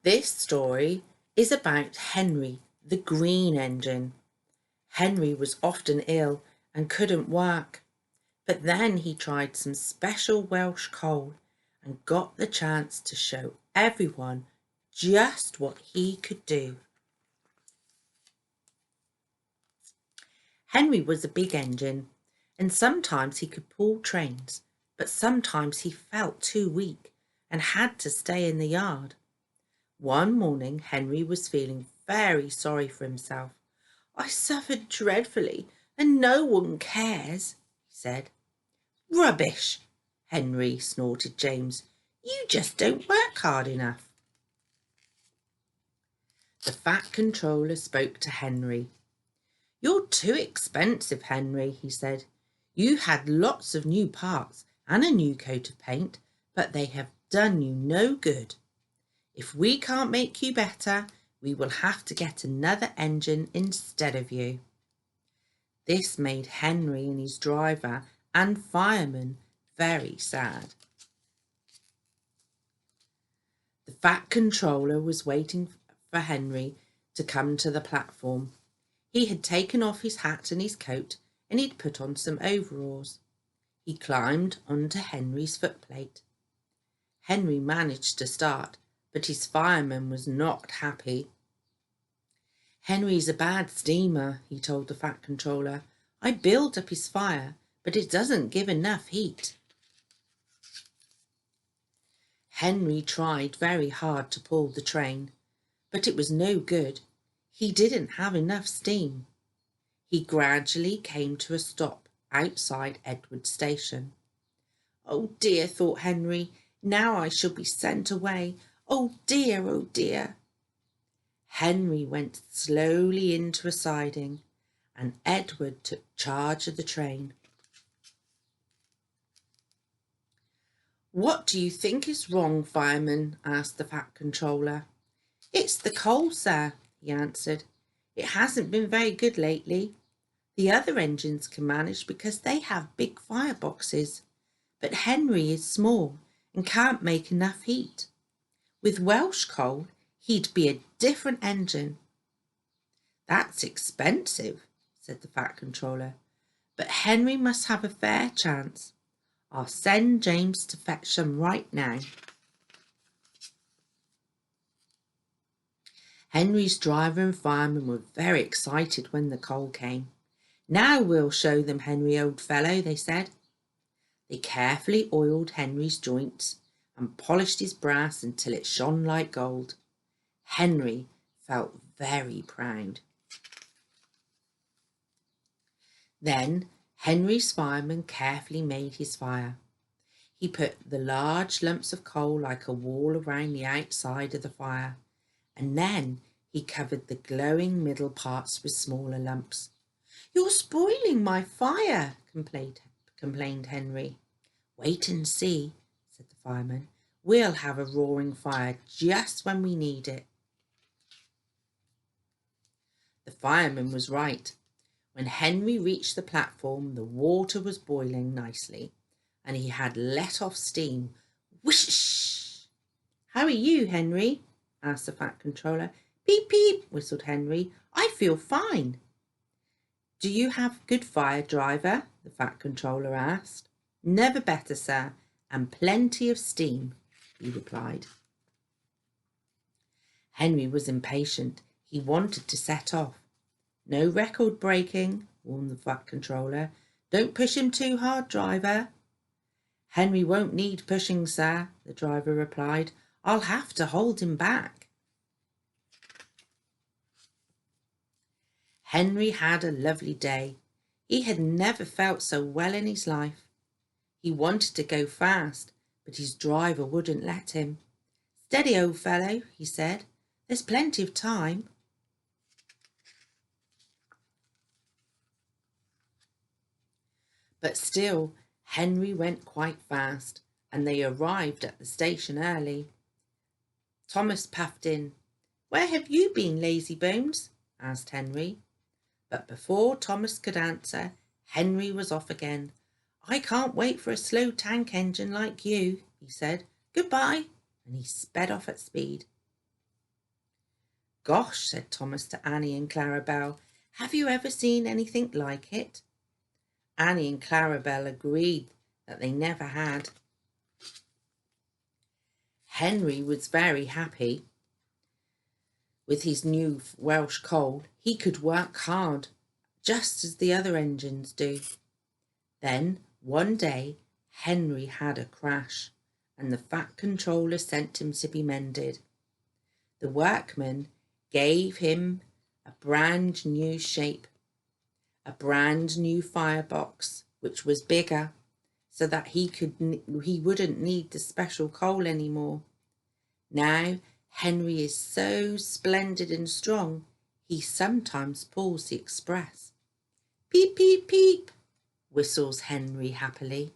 This story is about Henry, the green engine. Henry was often ill and couldn't work, but then he tried some special Welsh coal and got the chance to show everyone just what he could do. Henry was a big engine, and sometimes he could pull trains, but sometimes he felt too weak and had to stay in the yard. One morning, Henry was feeling very sorry for himself. "I suffered dreadfully, and no one cares," he said. "Rubbish, Henry," snorted James. "You just don't work hard enough." The Fat Controller spoke to Henry. "You're too expensive, Henry," he said. "You had lots of new parts and a new coat of paint, but they have done you no good. If we can't make you better, we will have to get another engine instead of you." This made Henry and his driver and fireman very sad. The Fat Controller was waiting for Henry to come to the platform. He had taken off his hat and his coat, and he'd put on some overalls. He climbed onto Henry's footplate. Henry managed to start, but his fireman was not happy. "Henry's a bad steamer," he told the Fat Controller. "I build up his fire, but it doesn't give enough heat." Henry tried very hard to pull the train, but it was no good. He didn't have enough steam. He gradually came to a stop outside Edward Station. "Oh dear," thought Henry, "now I shall be sent away. Oh dear, oh dear." Henry went slowly into a siding, and Edward took charge of the train. "What do you think is wrong, fireman?" asked the Fat Controller. "It's the coal, sir," he answered. "It hasn't been very good lately. The other engines can manage because they have big fireboxes, but Henry is small and can't make enough heat. With Welsh coal, he'd be a different engine." "That's expensive," said the Fat Controller, "but Henry must have a fair chance. I'll send James to fetch some right now." Henry's driver and fireman were very excited when the coal came. "Now we'll show them, Henry, old fellow," they said. They carefully oiled Henry's joints and polished his brass until it shone like gold. Henry felt very proud. Then Henry's fireman carefully made his fire. He put the large lumps of coal like a wall around the outside of the fire, and then he covered the glowing middle parts with smaller lumps. "You're spoiling my fire," complained Henry. "Wait and see," said the fireman. "We'll have a roaring fire just when we need it." The fireman was right. When Henry reached the platform, the water was boiling nicely, and he had let off steam. Whoosh! "How are you, Henry?" asked the Fat Controller. "Peep, peep," whistled Henry. "I feel fine." "Do you have good fire, driver?" the Fat Controller asked. "Never better, sir, and plenty of steam," he replied. Henry was impatient. He wanted to set off. "No record breaking," warned the Fat Controller. "Don't push him too hard, driver." "Henry won't need pushing, sir," the driver replied. "I'll have to hold him back." Henry had a lovely day. He had never felt so well in his life. He wanted to go fast, but his driver wouldn't let him. "Steady, old fellow," he said. "There's plenty of time." But still, Henry went quite fast, and they arrived at the station early. Thomas puffed in. "Where have you been, lazybones?" asked Henry. But before Thomas could answer, Henry was off again. "I can't wait for a slow tank engine like you," he said. Goodbye, and he sped off at speed. Gosh, said Thomas to Annie and Clarabel, have you ever seen anything like it? Annie and Clarabel agreed that they never had. Henry was very happy with his new Welsh coal. He could work hard, just as the other engines do. Then, one day, Henry had a crash, and the Fat Controller sent him to be mended. The workmen gave him a brand new shape, a brand new firebox, which was bigger, so that he wouldn't need the special coal anymore. Now Henry is so splendid and strong, he sometimes pulls the express. Peep, peep, peep, whistles Henry happily.